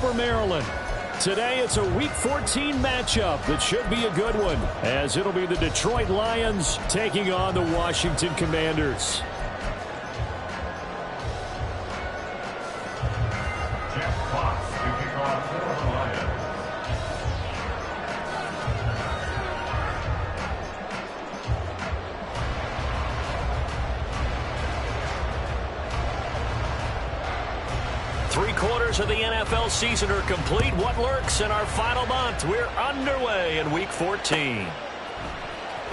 over Maryland. Today, it's a Week 14 matchup that should be a good one, as it'll be the Detroit Lions taking on the Washington Commanders. Jeff Fox to kick off for the Lions. Three-quarters of the NFL season are complete. What lurks in our final month? We're underway in Week 14.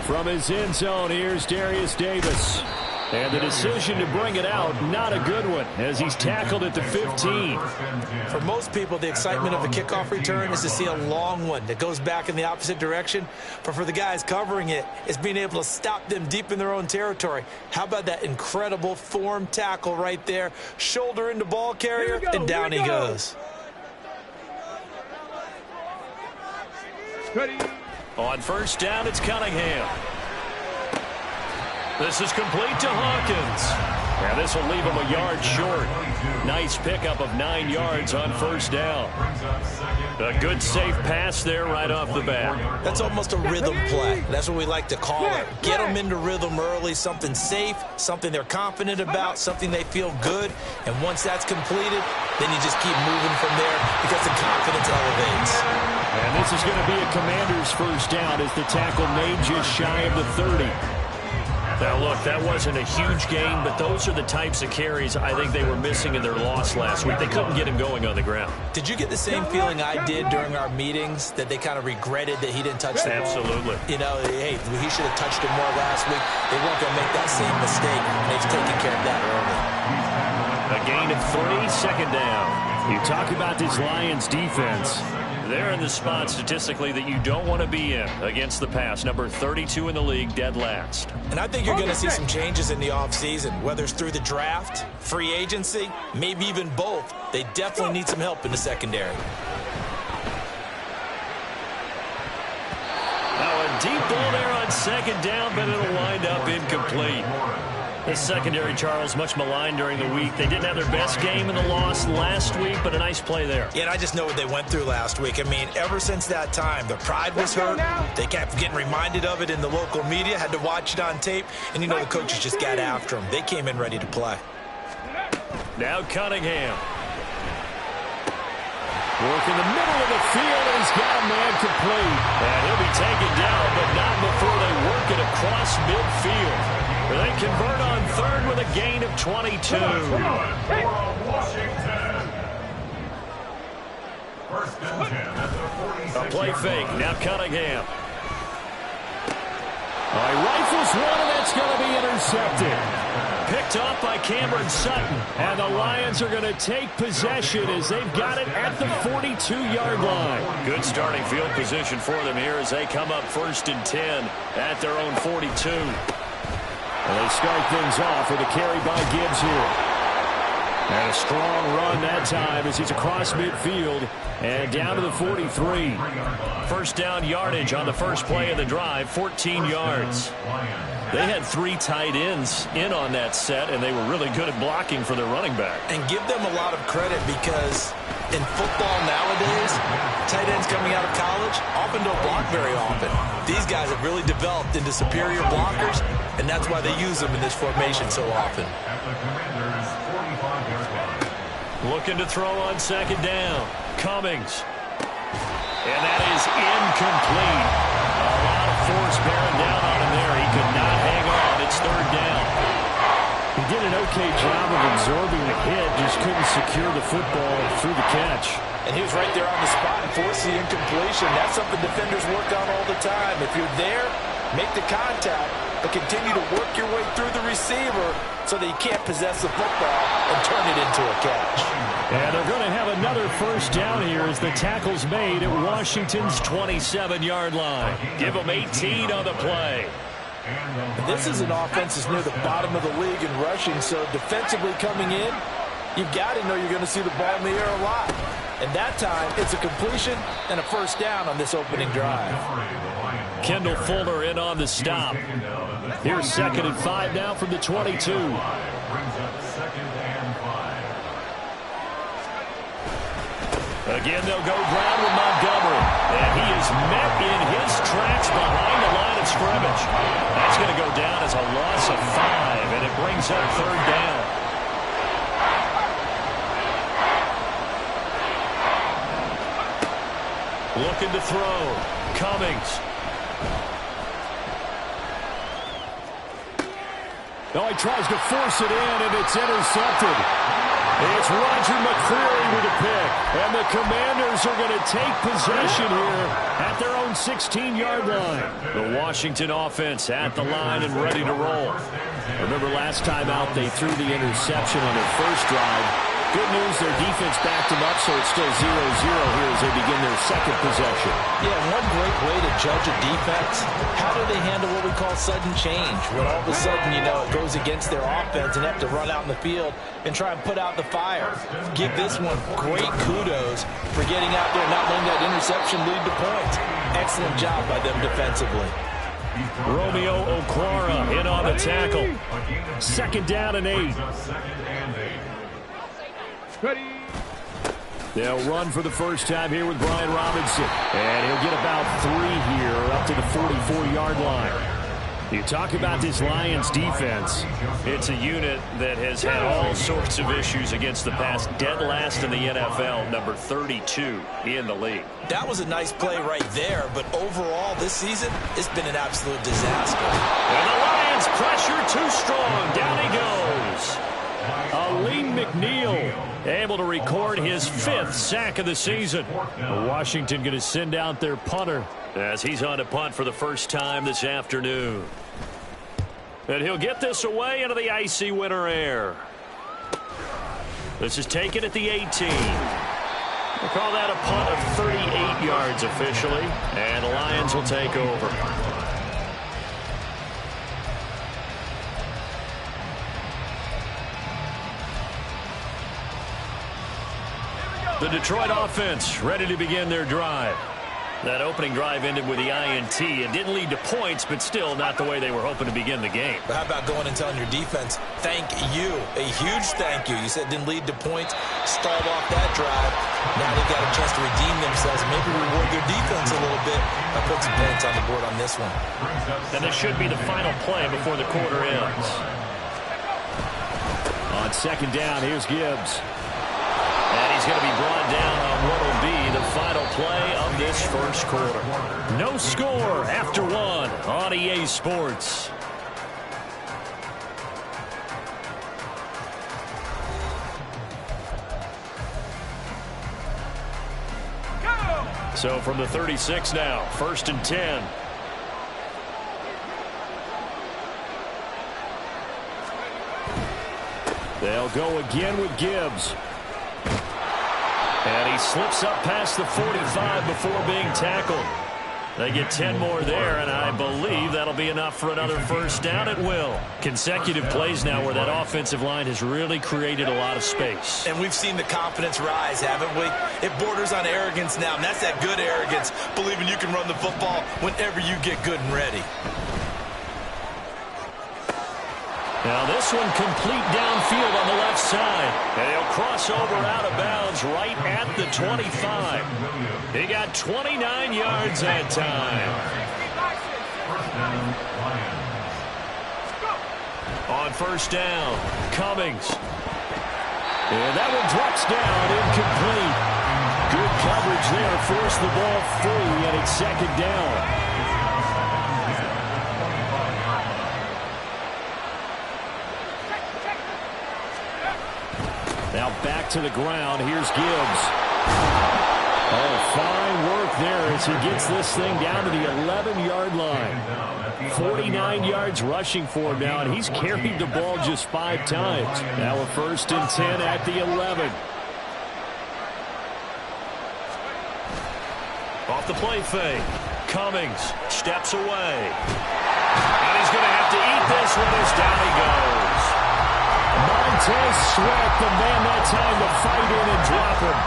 From his end zone, here's Darius Davis. And the decision to bring it out, not a good one, as he's tackled at the 15. For most people, the excitement of a kickoff return is to see a long one that goes back in the opposite direction. But for the guys covering it, it's being able to stop them deep in their own territory. How about that incredible form tackle right there? Shoulder into ball carrier, and down he goes. Ready. On first down, it's Cunningham. This is complete to Hawkins. And this will leave him a yard short. Nice pickup of 9 yards on first down. A good safe pass there right off the bat. That's almost a rhythm play. That's what we like to call it. Get them into rhythm early, something safe, something they're confident about, something they feel good. And once that's completed, then you just keep moving from there because the confidence elevates. And this is going to be a Commander's first down as the tackle made just shy of the 30. Now, look, that wasn't a huge gain, but those are the types of carries I think they were missing in their loss last week. They couldn't get him going on the ground. Did you get the same feeling I did during our meetings, that they kind of regretted that he didn't touch the ball? Absolutely. You know, hey, he should have touched it more last week. They weren't going to make that same mistake, and they've taken care of that early. A gain of 3, second down. You talk about this Lions defense. They're in the spot statistically that you don't want to be in against the pass. Number 32 in the league, dead last. And I think you're going to see some changes in the offseason, whether it's through the draft, free agency, maybe even both. They definitely need some help in the secondary. Now a deep ball there on second down, but it'll wind up incomplete. This secondary, Charles, much maligned during the week. They didn't have their best game in the loss last week, but a nice play there. Yeah, and I just know what they went through last week. I mean, ever since that time, their pride was hurt. They kept getting reminded of it in the local media, had to watch it on tape, and you know the coaches just got after them. They came in ready to play. Now Cunningham. Work in the middle of the field, and he's got a man complete. And he'll be taken down, but not before they work it across midfield. They convert on third with a gain of 22. A play fake. Now Cunningham. He rifles one, and that's going to be intercepted. Picked off by Cameron Sutton. And the Lions are going to take possession as they've got it at the 42-yard line. Good starting field position for them here as they come up first and 10 at their own 42. And they start things off with a carry by Gibbs here. And a strong run that time as he's across midfield and down to the 43. First down yardage on the first play of the drive, 14 yards. They had 3 tight ends in on that set, and they were really good at blocking for their running back. And give them a lot of credit because in football nowadays, tight ends coming out of college often don't block very often. These guys have really developed into superior blockers, and that's why they use them in this formation so often. Looking to throw on second down. Cummings. And that is incomplete. A lot of force bearing down on him there. He could not hang on. It's third down. He did an okay job of absorbing the hit, just couldn't secure the football through the catch. And he was right there on the spot and forced the incompletion. That's something defenders work on all the time. If you're there, make the contact, but continue to work your way through the receiver so that you can't possess the football and turn it into a catch. And they're going to have another first down here as the tackle's made at Washington's 27-yard line. Give them 18 on the play. This is an offense that's near the bottom of the league in rushing, so defensively coming in, you've got to know you're going to see the ball in the air a lot. And that time, it's a completion and a first down on this opening drive. Kendall Fuller in on the stop. Here's second and 5 now from the 22. Again, they'll go ground with Montgomery. And he is met in his tracks behind the line of scrimmage. That's going to go down as a loss of 5, and it brings up 3rd down. Looking to throw. Cummings. Oh, he tries to force it in, and it's intercepted. It's Roger McCreary with a pick. And the Commanders are going to take possession here at their own 16-yard line. The Washington offense at the line and ready to roll. Remember last time out, they threw the interception on their first drive. Good news, their defense backed them up, so it's still 0-0 here as they begin their second possession. Yeah, one great way to judge a defense, how do they handle what we call sudden change? When all of a sudden, you know, it goes against their offense and they have to run out in the field and try and put out the fire. Give this one great kudos for getting out there and not letting that interception lead to points. Excellent job by them defensively. Romeo Okwara in on the tackle. 2nd down and 8. They'll run for the first time here with Brian Robinson. And he'll get about 3 here up to the 44-yard line. You talk about this Lions defense. It's a unit that has had all sorts of issues against the pass. Dead last in the NFL, number 32 in the league. That was a nice play right there, but overall this season, it's been an absolute disaster. And the Lions pressure too strong. Down he goes. Aleem McNeil able to record his 5th sack of the season. Washington going to send out their punter as he's on to punt for the first time this afternoon. And he'll get this away into the icy winter air. This is taken at the 18. We'll call that a punt of 38 yards officially, and the Lions will take over. The Detroit offense ready to begin their drive. That opening drive ended with the INT. It didn't lead to points, but still not the way they were hoping to begin the game. But how about going and telling your defense, thank you, a huge thank you. You said it didn't lead to points, stalled off that drive. Now they got a chance to redeem themselves and maybe reward their defense a little bit by putting some points on the board on this one. And this should be the final play before the quarter ends. On 2nd down, here's Gibbs. And he's going to be brought down on what will be the final play of this first quarter. No score after 1 on EA Sports. So from the 36 now, 1st and 10. They'll go again with Gibbs. And he slips up past the 45 before being tackled. They get 10 more there, and I believe that'll be enough for another first down at will. Consecutive plays now where that offensive line has really created a lot of space. And we've seen the confidence rise, haven't we? It borders on arrogance now, and that's that good arrogance, believing you can run the football whenever you get good and ready. Now this one complete downfield on the left side. And he'll cross over out of bounds right at the 25. He got 29 yards that time. On 1st down, Cummings. And that one drops down, incomplete. Good coverage there, forced the ball free, and it's 2nd down. Now back to the ground. Here's Gibbs. Oh, fine work there as he gets this thing down to the 11-yard line. 49 yards rushing for him now, and he's carried the ball just 5 times. Now a 1st and 10 at the 11. Off the play fake. Cummings steps away. And he's going to have to eat this one as down he goes. Montez Sweat, the man that time to fight in and drop him.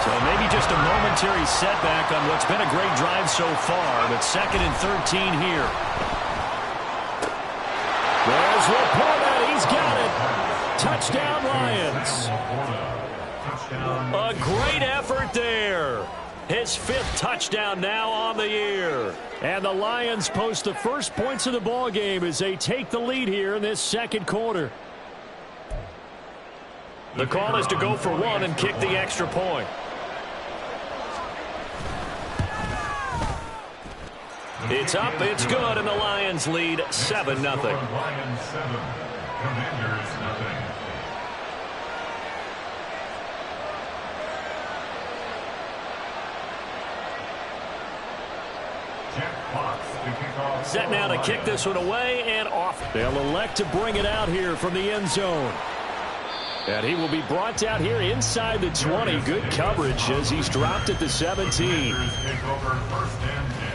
So maybe just a momentary setback on what's been a great drive so far, but 2nd and 13 here. There's Laporta. He's got it. Touchdown, Lions. A great effort there. His 5th touchdown now on the year. And the Lions post the first points of the ball game as they take the lead here in this second quarter. The call is to go for 1 and kick the extra point. It's up, it's good, and the Lions lead 7-0. Lions 7, Commanders 0. Set now to kick this one away and off. They'll elect to bring it out here from the end zone. And he will be brought out here inside the 20. Good coverage as he's dropped at the 17. Take over 1st and 10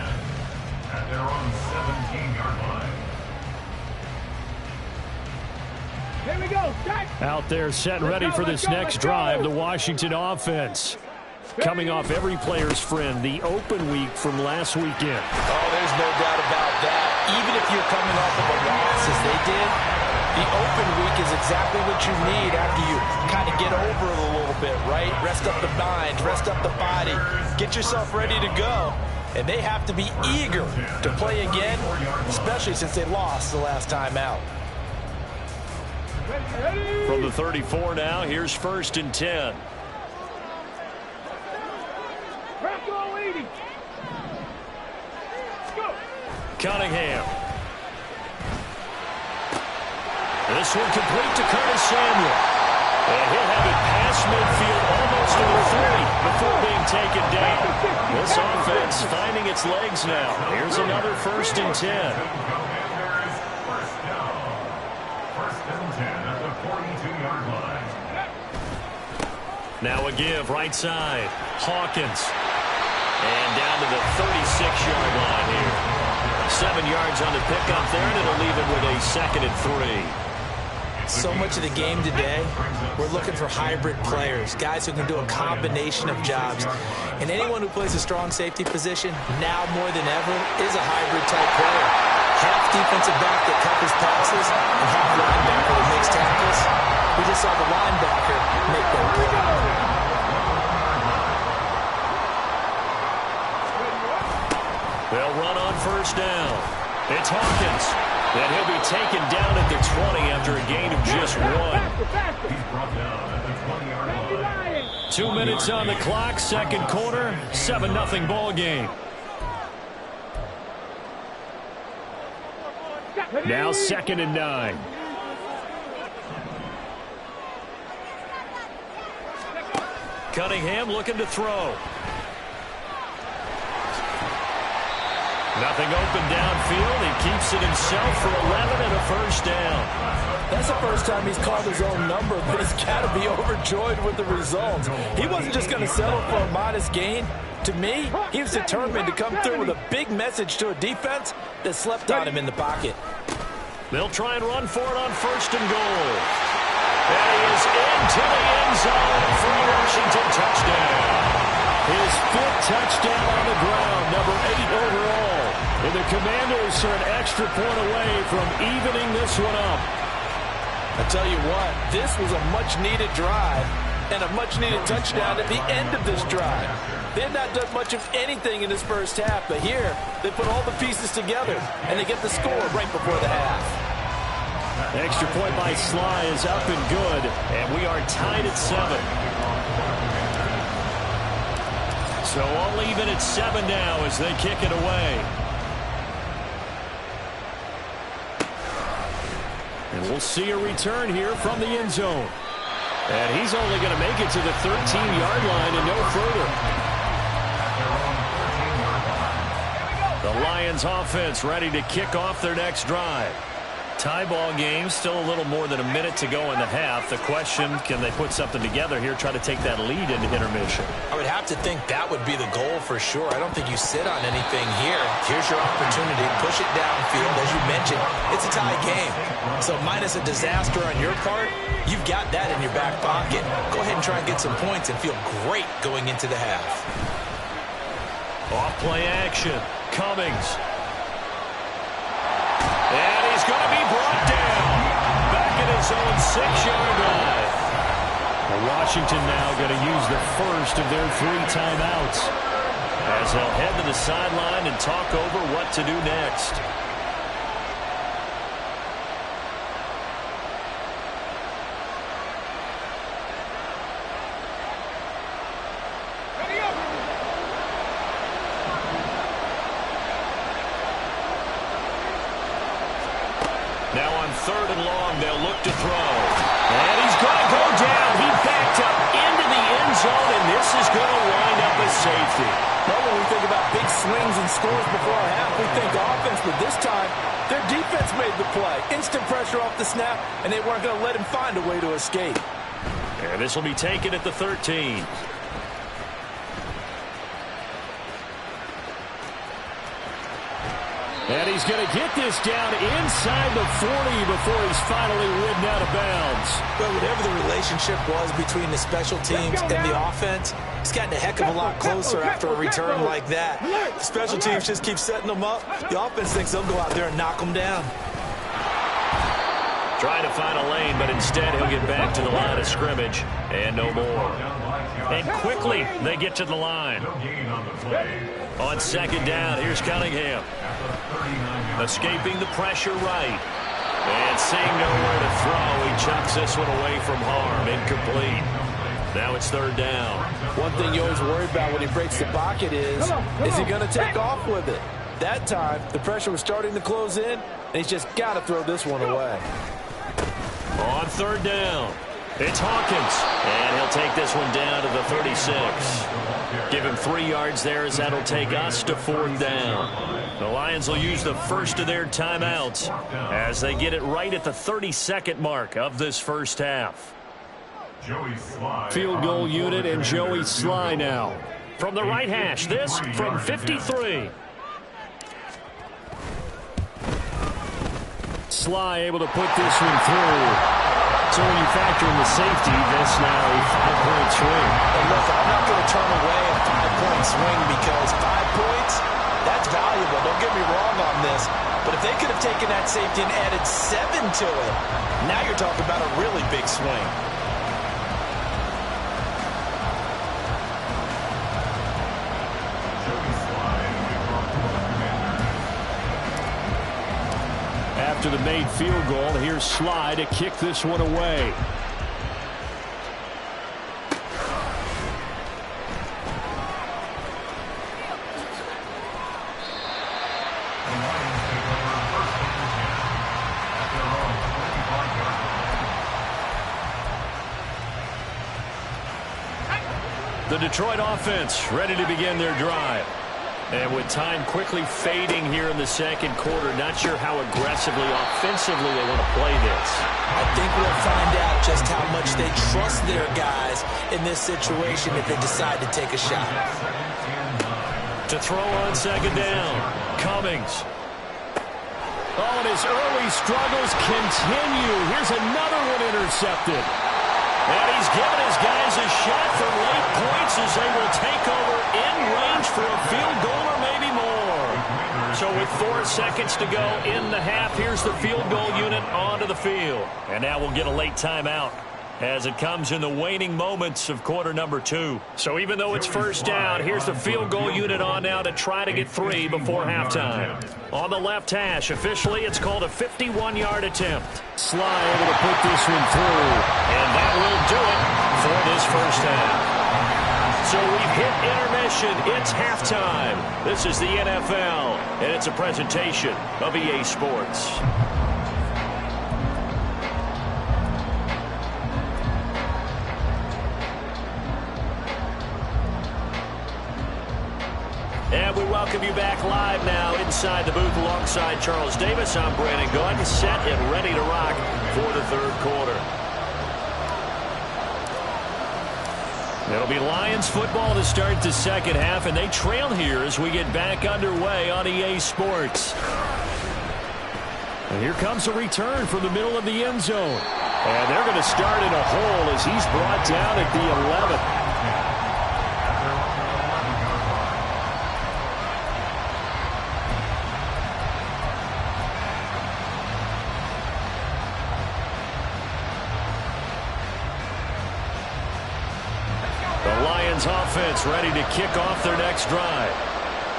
at their own 17-yard line. Here we go. Out there set and ready for this next drive, the Washington offense. Coming off every player's friend, the open week from last weekend. Oh, there's no doubt about that. Even if you're coming off of a loss as they did, the open week is exactly what you need after you kind of get over it a little bit, right? Rest up the mind, rest up the body, get yourself ready to go. And they have to be eager to play again, especially since they lost the last time out. From the 34 now, here's 1st and 10. Cunningham. This one complete to Curtis Samuel. And he'll have it past midfield almost to the 30 before being taken down. This offense finding its legs now. Here's another 1st and 10. First down. 1st and 10 at the 42-yard line. Now a give right side. Hawkins. And down to the 36-yard line here. 7 yards on the pickup there, and it'll leave it with a 2nd and 3. So much of the game today, we're looking for hybrid players, guys who can do a combination of jobs. And anyone who plays a strong safety position, now more than ever, is a hybrid-type player. Half defensive back that covers passes, and half linebacker that makes tackles. We just saw the linebacker make that play. They'll run on 1st down. It's Hawkins. And he'll be taken down at the 20 after a gain of just 1. He's brought down at the 20-yard line. 2 minutes on the clock, second quarter, 7-0 ball game. Now 2nd and 9. Cunningham looking to throw. Nothing open downfield. He keeps it himself for 11 and a 1st down. That's the first time he's called his own number, but he's got to be overjoyed with the results. He wasn't just going to settle for a modest gain. To me, he was determined to come through with a big message to a defense that slept on him in the pocket. They'll try and run for it on 1st and goal. And he is into the end zone for a Washington touchdown. His 5th touchdown on the ground, number 8 overall. And the Commanders are an extra point away from evening this one up. I tell you what, this was a much-needed drive and a much-needed touchdown at the end of this drive. They had not done much of anything in this first half, but here they put all the pieces together, and they get the score right before the half. Extra point by Sly is up and good, and we are tied at 7. So all even at 7 now as they kick it away. And we'll see a return here from the end zone. And he's only going to make it to the 13-yard line and no further. The Lions offense ready to kick off their next drive. Tie ball game, still a little more than a minute to go in the half. The question, can they put something together here, try to take that lead into intermission? I would have to think that would be the goal for sure. I don't think you sit on anything here. Here's your opportunity. Push it downfield. As you mentioned, it's a tie game. So minus a disaster on your part, you've got that in your back pocket. Go ahead and try and get some points and feel great going into the half. Off play action. Cummings. And he's going to be brought down back at his own 6-yard line. Well, Washington now going to use the first of their 3 timeouts as they'll head to the sideline and talk over what to do next. Now on 3rd and long, they'll look to throw. And he's going to go down. He backed up into the end zone, and this is going to wind up a safety. Well, when we think about big swings and scores before a half, we think offense, but this time, their defense made the play. Instant pressure off the snap, and they weren't going to let him find a way to escape. And this will be taken at the 13. And he's going to get this down inside the 40 before he's finally ridden out of bounds. But whatever the relationship was between the special teams and the offense, it's gotten a heck of a lot closer after a return like that. The special teams just keep setting them up. The offense thinks they'll go out there and knock them down. Trying to find a lane, but instead he'll get back to the line of scrimmage and no more. And quickly they get to the line. On 2nd down, here's Cunningham. Escaping the pressure right. And seeing nowhere to throw, he chucks this one away from harm. Incomplete. Now it's 3rd down. One thing you always worry about when he breaks the pocket is he going to take off with it? That time, the pressure was starting to close in, and he's just got to throw this one away. On 3rd down, it's Hawkins. And he'll take this one down to the 36. Give him 3 yards there as that'll take us to 4th down. The Lions will use the first of their timeouts as they get it right at the 32nd mark of this first half. Field goal unit and Joey Sly now. From the right hash, this from 53. Sly able to put this one through. So when you factor in the safety, this now a 5-point swing. And look, I'm not going to turn away a 5-point swing because 5 points, that's valuable. Don't get me wrong on this. But if they could have taken that safety and added 7 to it, now you're talking about a really big swing. After the made field goal, here's Sly to kick this one away. The Detroit offense ready to begin their drive. And with time quickly fading here in the 2nd quarter, not sure how aggressively, offensively they want to play this. I think we'll find out just how much they trust their guys in this situation if they decide to take a shot. To throw on 2nd down, Cummings. Oh, and his early struggles continue. Here's another one intercepted. And he's given his guys a shot for late points as they will take over in range for a field goal or maybe more. So with 4 seconds to go in the half, here's the field goal unit onto the field. And now we'll get a late timeout as it comes in the waning moments of quarter number 2. So even though it's 1st down, here's the field goal unit on now to try to get 3 before halftime. On the left hash, officially it's called a 51-yard attempt. Sly able to put this one through. And that will do it for this 1st half. So we've hit intermission. It's halftime. This is the NFL, and it's a presentation of EA Sports. And we welcome you back live now inside the booth alongside Charles Davis. I'm Brandon Gaudin, set and ready to rock for the 3rd quarter. It'll be Lions football to start the 2nd half, and they trail here as we get back underway on EA Sports. And here comes a return from the middle of the end zone. And they're going to start in a hole as he's brought down at the 11th. offense ready to kick off their next drive.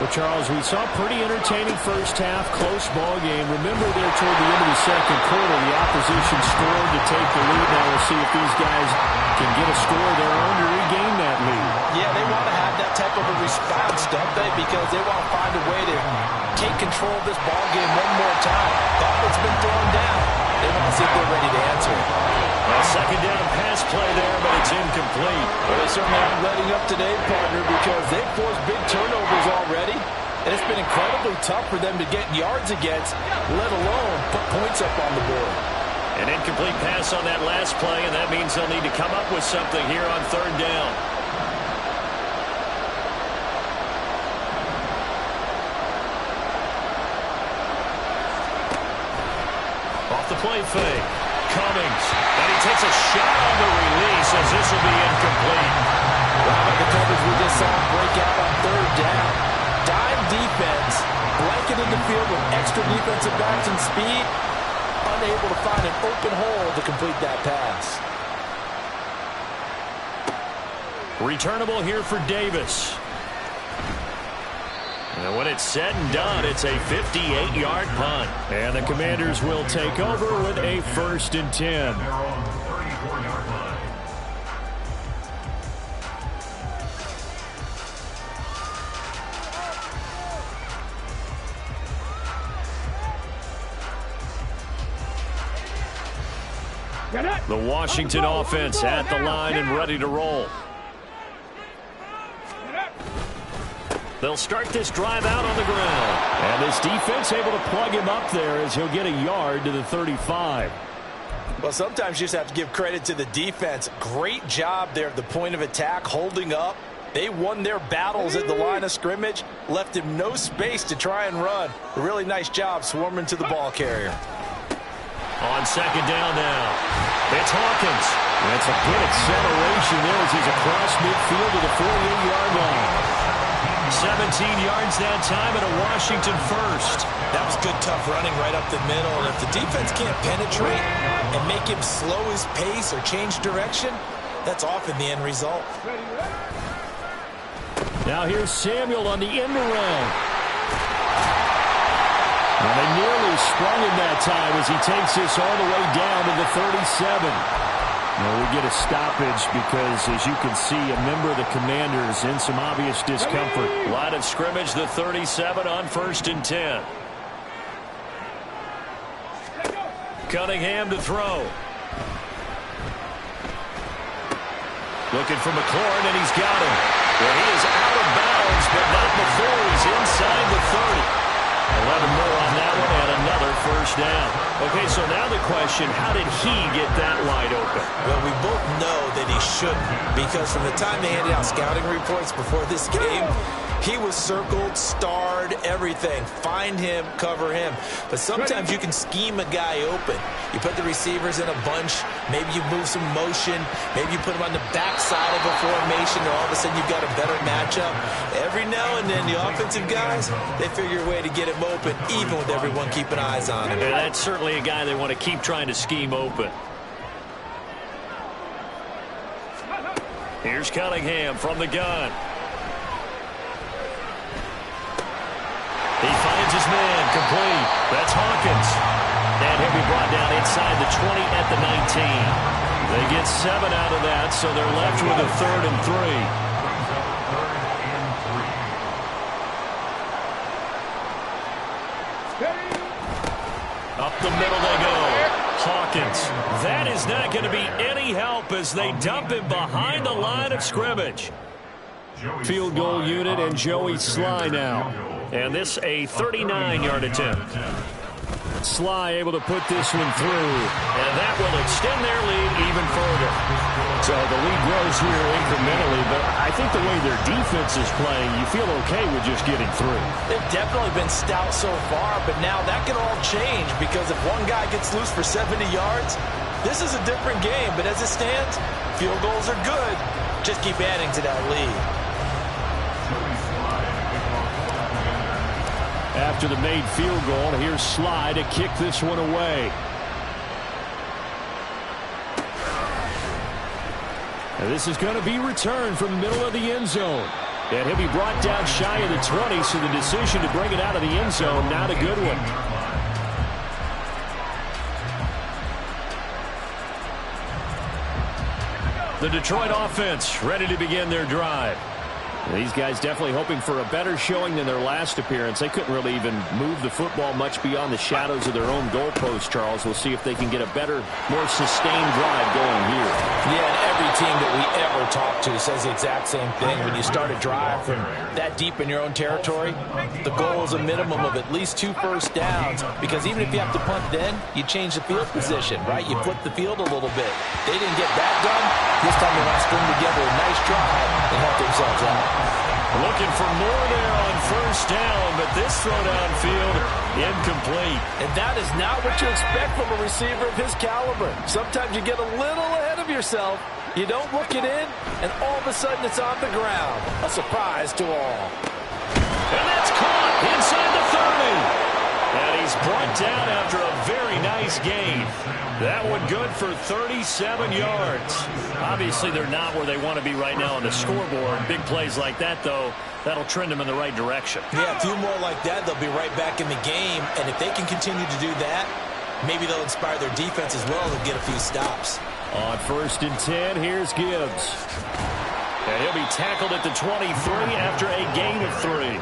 Well, Charles, we saw a pretty entertaining first half, close ball game. Remember there toward the end of the second quarter, the opposition scored to take the lead. Now we'll see if these guys can get a score of their own to regain that lead. Yeah, they want to have that type of a response, don't they? Because they want to find a way to take control of this ball game one more time. It's been thrown down. They want to see if they're ready to answer it. A second down pass play there, but it's incomplete. Well, they certainly aren't letting up today, partner, because they've forced big turnovers already, and it's been incredibly tough for them to get yards against, let alone put points up on the board. An incomplete pass on that last play, and that means they'll need to come up with something here on third down. Off the play fake. Cummings, and he takes a shot on the release as this will be incomplete. Right on the coverage we just saw break out on third down. Dime defense, blanketed the field with extra defensive backs and speed, unable to find an open hole to complete that pass. Returnable here for Davis. And when it's said and done, it's a 58-yard punt. And the Commanders will take over with a 1st and 10. The Washington offense at the line and ready to roll. They'll start this drive out on the ground. And this defense able to plug him up there as he'll get a yard to the 35. Well, sometimes you just have to give credit to the defense. Great job there at the point of attack, holding up. They won their battles at the line of scrimmage, left him no space to try and run. A really nice job swarming to the ball carrier. On second down now, it's Hawkins. That's a good acceleration there as he's across midfield to the 48-yard line. 17 yards that time and a Washington first. That was good, tough running right up the middle. And if the defense can't penetrate and make him slow his pace or change direction, that's often the end result. Now here's Samuel on the end around. And they nearly sprung him that time as he takes this all the way down to the 37. Well, we get a stoppage because, as you can see, a member of the Commanders in some obvious discomfort. Line of scrimmage, the 37 on 1st and 10. Cunningham to throw. Looking for McLaurin, and he's got him. Well, he is out of bounds, but not before he's inside the 30. 11 more on that one, and another first down. Okay, so now the question, how did he get that wide open? Well, we both know that he shouldn't, because from the time they handed out scouting reports before this game, he was circled, starred, everything. Find him, cover him. But sometimes you can scheme a guy open. You put the receivers in a bunch. Maybe you move some motion. Maybe you put them on the backside of a formation, and all of a sudden you've got a better matchup. Every now and then, the offensive guys, they figure a way to get him open, even with everyone keeping eyes on him. And that's certainly a guy they want to keep trying to scheme open. Here's Cunningham from the gun. He finds his man, complete. That's Hawkins. And he'll be brought down inside the 20 at the 19. They get 7 out of that, so they're left with a 3rd and 3. Up the middle they go. Hawkins. That is not going to be any help as they dump him behind the line of scrimmage. Field goal unit and Joey Sly now. And this a 39-yard attempt. Sly able to put this one through. And that will extend their lead even further. So the lead grows here incrementally, but I think the way their defense is playing, you feel okay with just getting through. They've definitely been stout so far, but now that can all change because if one guy gets loose for 70 yards, this is a different game. But as it stands, field goals are good. Just keep adding to that lead. After the made field goal, here's Sly to kick this one away. And this is going to be returned from the middle of the end zone. And he'll be brought down shy of the 20, so the decision to bring it out of the end zone, not a good one. The Detroit offense ready to begin their drive. These guys definitely hoping for a better showing than their last appearance. They couldn't really even move the football much beyond the shadows of their own goalpost, Charles. We'll see if they can get a better, more sustained drive going here. Yeah, and every team that we ever talk to says the exact same thing. When you start a drive from that deep in your own territory, the goal is a minimum of at least 2 first downs, because even if you have to punt then, you change the field position, right? You flip the field a little bit. They didn't get that done. This time they want to string together a nice drive and help themselves out. Looking for more there on first down, but this throw downfield incomplete. And that is not what you expect from a receiver of his caliber. Sometimes you get a little ahead of yourself. You don't look it in, and all of a sudden it's on the ground. A surprise to all. And that's caught inside the 30. And he's brought down after a very nice gain. That one good for 37 yards. Obviously, they're not where they want to be right now on the scoreboard. Big plays like that, though, that'll trend them in the right direction. Yeah, a few more like that, they'll be right back in the game. And if they can continue to do that, maybe they'll inspire their defense as well and get a few stops. On 1st and 10, here's Gibbs. And he'll be tackled at the 23 after a gain of 3.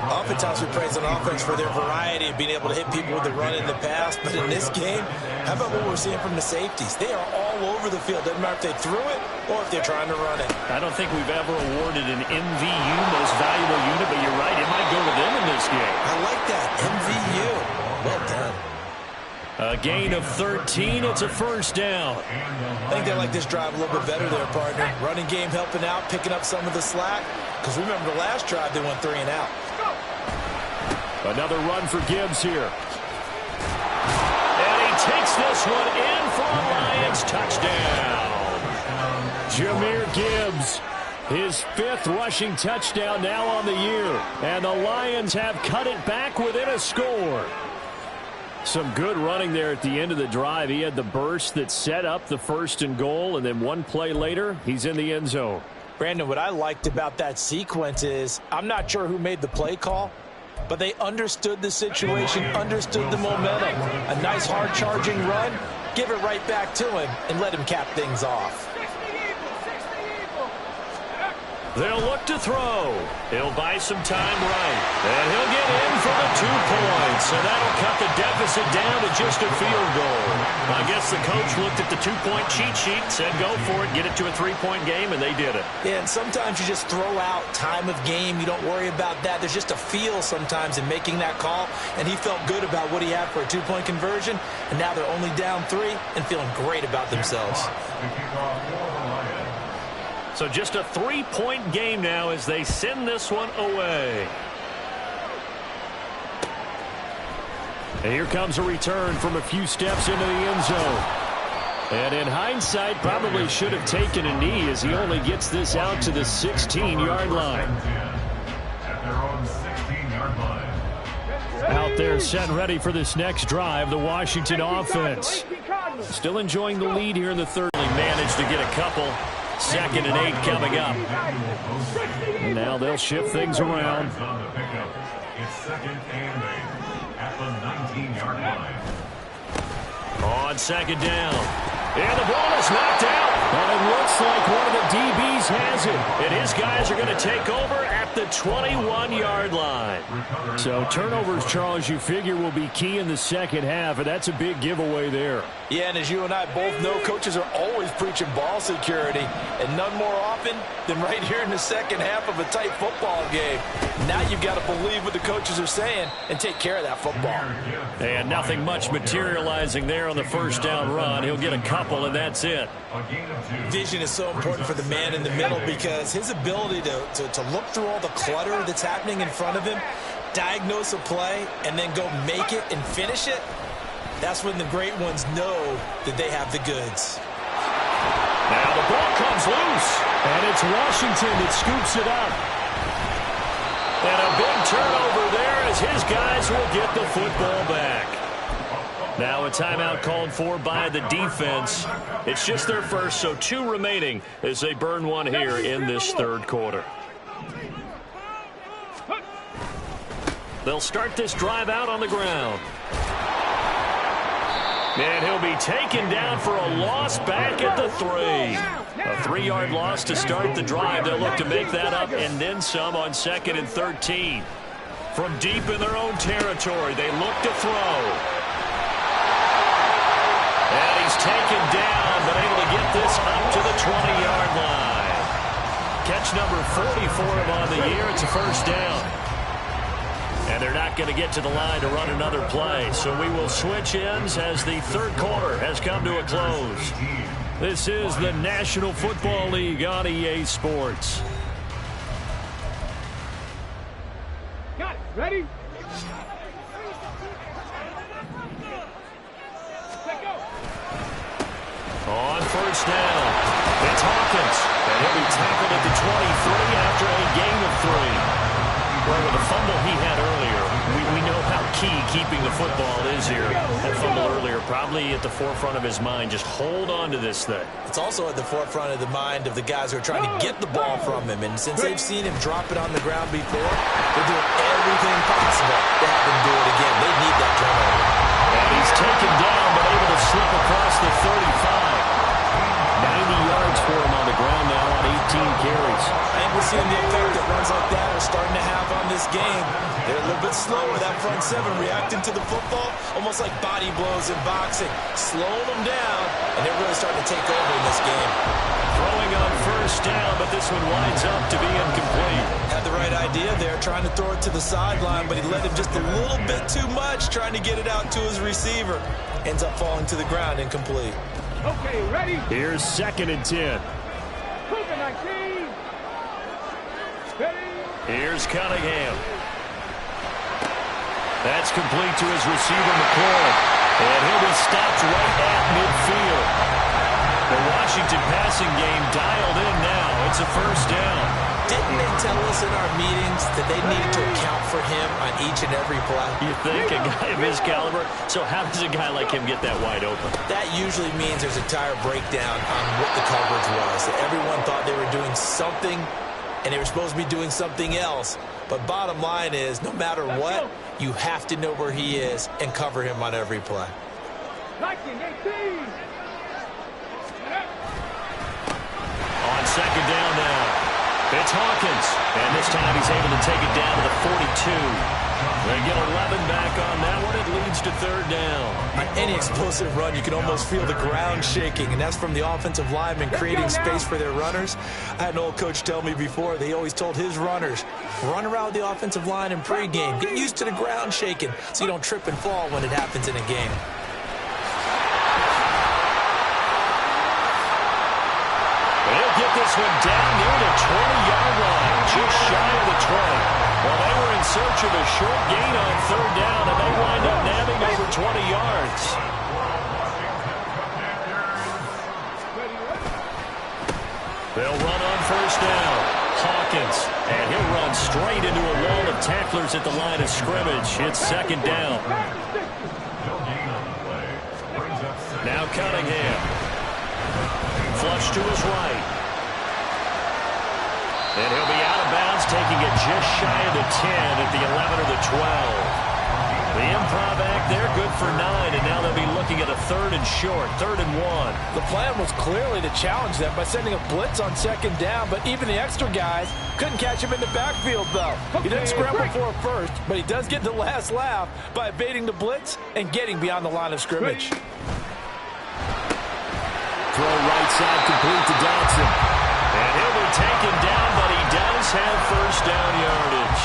Oftentimes we praise an offense for their variety of being able to hit people with the run in the pass, but in this game, how about what we're seeing from the safeties? They are all over the field. Doesn't matter if they threw it or if they're trying to run it. I don't think we've ever awarded an MVU, most valuable unit, but you're right, it might go to them in this game. I like that, MVU. Well done. A gain of 13, it's a first down. I think they like this drive a little bit better there, partner. Running game helping out, picking up some of the slack. Because remember the last drive, they went 3 and out. Another run for Gibbs here. And he takes this one in for a Lions touchdown. Jahmyr Gibbs, his 5th rushing touchdown now on the year. And the Lions have cut it back within a score. Some good running there at the end of the drive. He had the burst that set up the 1st and goal, and then one play later, he's in the end zone. Brandon, what I liked about that sequence is I'm not sure who made the play call, but they understood the situation, understood the momentum. A nice hard-charging run, give it right back to him, and let him cap things off. They'll look to throw. He'll buy some time right. And he'll get in for the 2 points. And that'll cut the deficit down to just a field goal. I guess the coach looked at the 2-point cheat sheet, said go for it, get it to a 3-point game, and they did it. Yeah, and sometimes you just throw out time of game. You don't worry about that. There's just a feel sometimes in making that call. And he felt good about what he had for a 2-point conversion. And now they're only down 3 and feeling great about themselves. So just a 3-point game now as they send this one away. And here comes a return from a few steps into the end zone. And in hindsight, probably should have taken a knee as he only gets this out to the 16-yard line. At their own 16-yard line. Out there set and ready for this next drive, the Washington offense. Still enjoying the lead here in the third. Managed to get a couple. 2nd and 8 coming up. And now they'll shift things around. It's 2nd and 8 at the 19-yard line. On 2nd down. And the ball is knocked out. And it looks like one of the DBs has it. And his guys are going to take over at the 21-yard line. So turnovers, Charles, you figure will be key in the second half, and that's a big giveaway there. Yeah, and as you and I both know, coaches are always preaching ball security, and none more often than right here in the second half of a tight football game. Now you've got to believe what the coaches are saying and take care of that football. And nothing much materializing there on the first down run. He'll get a couple, and that's it. Vision is so important for the man in the middle because his ability to look through all the clutter that's happening in front of him, diagnose a play, and then go make it and finish it, that's when the great ones know that they have the goods. Now the ball comes loose, and it's Washington that scoops it up. And a big turnover there as his guys will get the football back. Now a timeout called for by the defense. It's just their first, so 2 remaining as they burn one here in this third quarter. They'll start this drive out on the ground. And he'll be taken down for a loss back at the 3. A 3-yard loss to start the drive. They'll look to make that up and then some on 2nd and 13. From deep in their own territory, they look to throw. And he's taken down, but able to get this up to the 20-yard line. Catch number 40 for him on the year. It's a first down. And they're not going to get to the line to run another play. So we will switch ends as the third quarter has come to a close. This is the National Football League on EA Sports. Got it. Ready? On first down, it's Hawkins. And he'll be tackled at the 23 after a gain of 3. Well, with the fumble he had earlier, we know how key keeping the football is here. That fumble earlier probably at the forefront of his mind. Just hold on to this thing. It's also at the forefront of the mind of the guys who are trying to get the ball from him. And since they've seen him drop it on the ground before, they're doing everything possible to have him do it again. They need that turnover. And he's taken down, but able to slip across the 35. 90 yards for him on the ground now on 18 carries. I think we're seeing the effect that runs like that are starting to have on this game. They're a little bit slower, that front 7, reacting to the football, almost like body blows in boxing. Slowing them down, and they're really starting to take over in this game. Throwing on first down, but this one winds up to be incomplete. Had the right idea there, trying to throw it to the sideline, but he let him just a little bit too much, trying to get it out to his receiver. Ends up falling to the ground, incomplete. Okay, ready? Here's 2nd and 10. Move it, 19. Ready? Here's Cunningham. That's complete to his receiver, McCoy. And he'll be stopped right at midfield. The Washington passing game dialed in now. It's a first down. Didn't they tell us in our meetings that they needed to account for him on each and every play? You think? A guy of his caliber? So how does a guy like him get that wide open? That usually means there's a entire breakdown on what the coverage was. That everyone thought they were doing something, and they were supposed to be doing something else. But bottom line is, no matter what, you have to know where he is and cover him on every play. 19, 18. On 2nd down now. It's Hawkins, and this time he's able to take it down to the 42. They get 11 back on that one. It leads to 3rd down. On any explosive run, you can almost feel the ground shaking, and that's from the offensive linemen creating space for their runners. I had an old coach tell me before, they always told his runners, run around the offensive line in pregame. Get used to the ground shaking so you don't trip and fall when it happens in a game. They'll get this one down near the 20-yard line, just shy of the 20. Well, they were in search of a short gain on 3rd down, and they wind up nabbing over 20 yards. They'll run on first down. Hawkins, and he'll run straight into a wall of tacklers at the line of scrimmage. It's 2nd down. Now Cunningham. Flush to his right. And he'll be out of bounds, taking it just shy of the 10 at the 11 or the 12. The improv act there, good for 9, and now they'll be looking at a 3rd and short, 3rd and 1. The plan was clearly to challenge them by sending a blitz on 2nd down, but even the extra guys couldn't catch him in the backfield, though. He didn't scramble for a first, but he does get the last laugh by evading the blitz and getting beyond the line of scrimmage. Throw right side complete to Dodson. And he'll be taken down, but he does have first down yardage.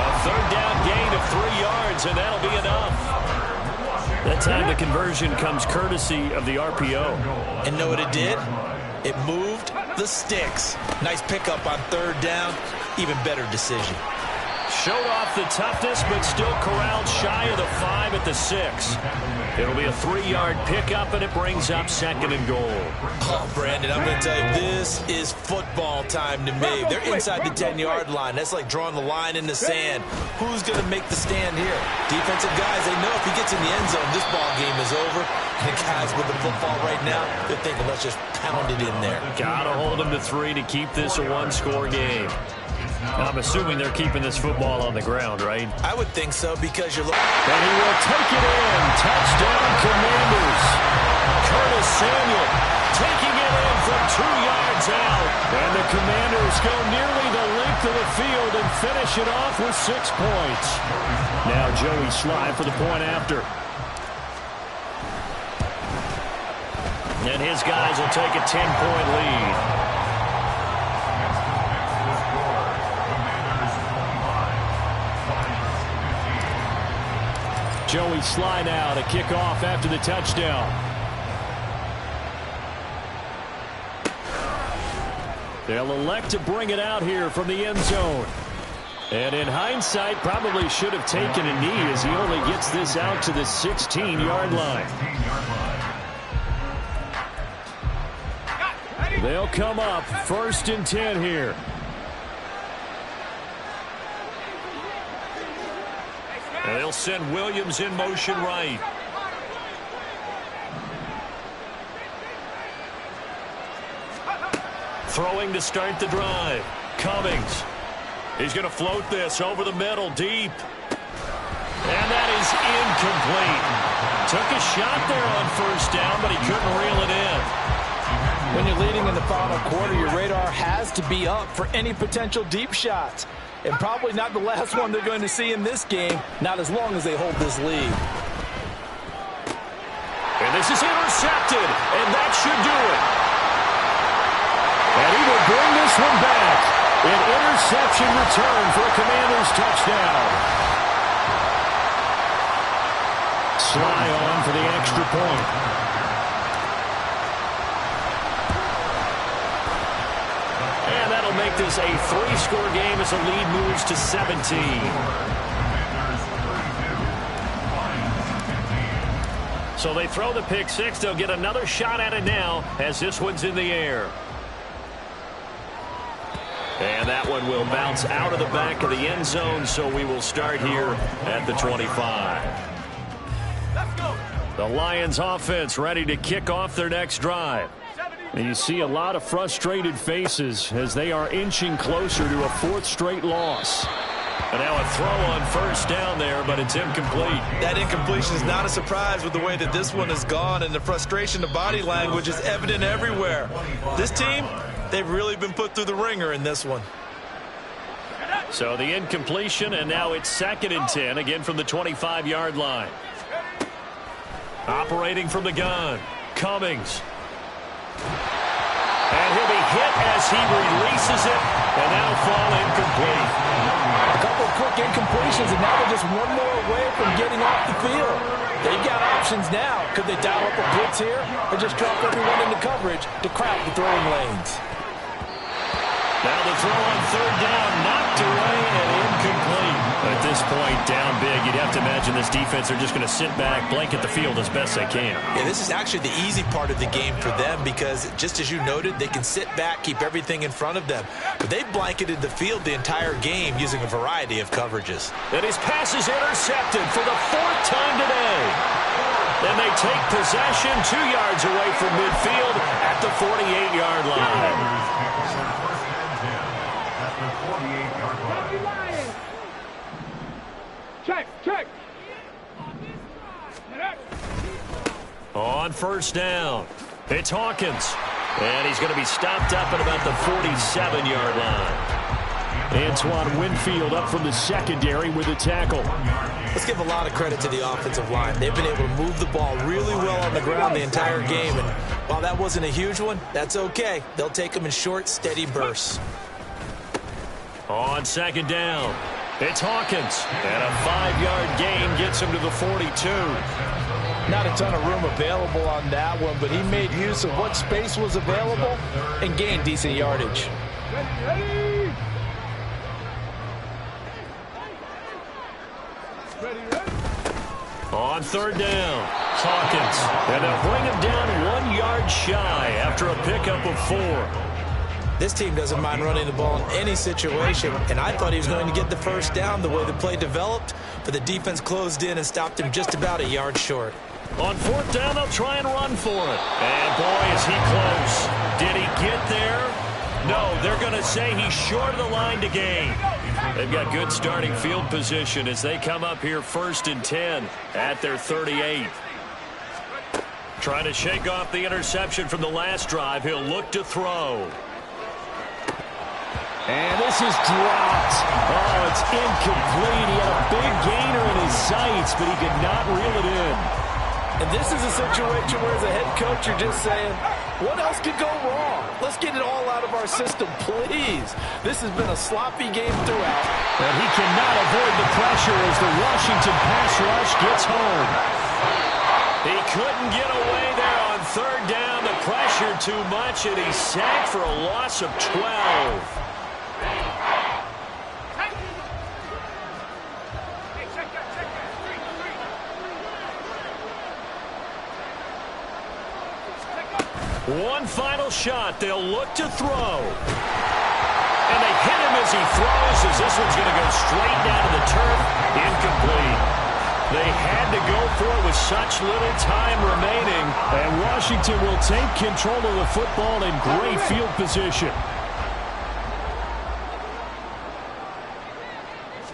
A 3rd down gain of 3 yards, and that'll be enough. That time the conversion comes courtesy of the RPO. And know what it did? It moved the sticks. Nice pickup on 3rd down. Even better decision. Showed off the toughness, but still corralled shy of the 5 at the 6. It'll be a 3-yard pickup, and it brings up 2nd and goal. Oh, Brandon, I'm going to tell you, this is football time to me. They're inside the 10-yard line. That's like drawing the line in the sand. Who's going to make the stand here? Defensive guys, they know if he gets in the end zone, this ball game is over. And the guys with the football right now, they're thinking, let's just pound it in there. Got to hold him to 3 to keep this a 1-score game. I'm assuming they're keeping this football on the ground, right? I would think so because you're looking. And he will take it in. Touchdown, Commanders. Curtis Samuel taking it in from 2 yards out. And the Commanders go nearly the length of the field and finish it off with 6 points. Now Joey Slye for the point after. And his guys will take a 10-point lead. Joey Slye now to kick off after the touchdown. They'll elect to bring it out here from the end zone. And in hindsight, probably should have taken a knee as he only gets this out to the 16-yard line. They'll come up 1st and 10 here. And they'll send Williams in motion right. Throwing to start the drive. Cummings. He's going to float this over the middle, deep. And that is incomplete. Took a shot there on 1st down, but he couldn't reel it in. When you're leading in the final quarter, your radar has to be up for any potential deep shots. And probably not the last one they're going to see in this game, not as long as they hold this lead. And this is intercepted, and that should do it. And he will bring this one back. An interception return for a Commanders touchdown. Slye on for the extra point. And that'll make this a 3-score game as the lead moves to 17. So they throw the pick 6. They'll get another shot at it now as this one's in the air. And that one will bounce out of the back of the end zone, so we will start here at the 25. The Lions offense ready to kick off their next drive. And you see a lot of frustrated faces as they are inching closer to a 4th straight loss. And now a throw on 1st down there, but it's incomplete. That incompletion is not a surprise with the way that this one has gone, and the frustration of body language is evident everywhere. This team, they've really been put through the ringer in this one. So the incompletion, and now it's 2nd and 10, again from the 25-yard line. Operating from the gun, Cummings. And he'll be hit as he releases it, and that'll fall incomplete. A couple of quick incompletions, and now they're just one more away from getting off the field. They've got options now. Could they dial up a blitz here, or just drop everyone into coverage to crowd the throwing lanes? Now the throw on 3rd down, knocked away and incomplete. At this point, down big, you'd have to imagine this defense are just going to sit back, blanket the field as best they can. Yeah, this is actually the easy part of the game for them because, just as you noted, they can sit back, keep everything in front of them. But they blanketed the field the entire game using a variety of coverages. And his pass is intercepted for the 4th time today. Then they take possession 2 yards away from midfield at the 48-yard line. Check. On 1st down, it's Hawkins. And he's going to be stopped up at about the 47-yard line. Antoine Winfield up from the secondary with a tackle. Let's give a lot of credit to the offensive line. They've been able to move the ball really well on the ground the entire game. And while that wasn't a huge one, that's okay. They'll take them in short, steady bursts. On 2nd down, it's Hawkins. And a 5-yard gain gets him to the 42. Not a ton of room available on that one, but he made use of what space was available and gained decent yardage. Ready. On third down, Hawkins. And they'll bring him down 1 yard shy after a pickup of 4. This team doesn't mind running the ball in any situation, and I thought he was going to get the first down the way the play developed, but the defense closed in and stopped him just about a yard short. On fourth down, they'll try and run for it. And boy, is he close. Did he get there? No, they're going to say he's short of the line to gain. They've got good starting field position as they come up here 1st and 10 at their 38. Trying to shake off the interception from the last drive. He'll look to throw. And this is dropped. Oh, it's incomplete. He had a big gainer in his sights, but he could not reel it in. And this is a situation where, as a head coach, you're just saying, what else could go wrong? Let's get it all out of our system, please. This has been a sloppy game throughout. And he cannot avoid the pressure as the Washington pass rush gets home. He couldn't get away there on third down. The pressure too much, and he's sacked for a loss of 12. One final shot. They'll look to throw. And they hit him as he throws, as this one's going to go straight down to the turf. Incomplete. They had to go for it with such little time remaining. And Washington will take control of the football in great field position.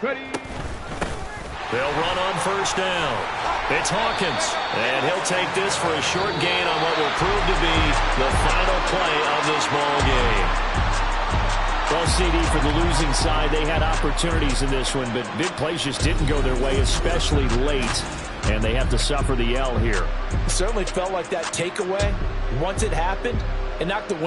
Ready. They'll run on first down. It's Hawkins, and he'll take this for a short gain on what will prove to be the final play of this ball game. Well, CD, for the losing side, they had opportunities in this one, but big plays just didn't go their way, especially late, and they have to suffer the L here. It certainly felt like that takeaway, once it happened, it knocked the wind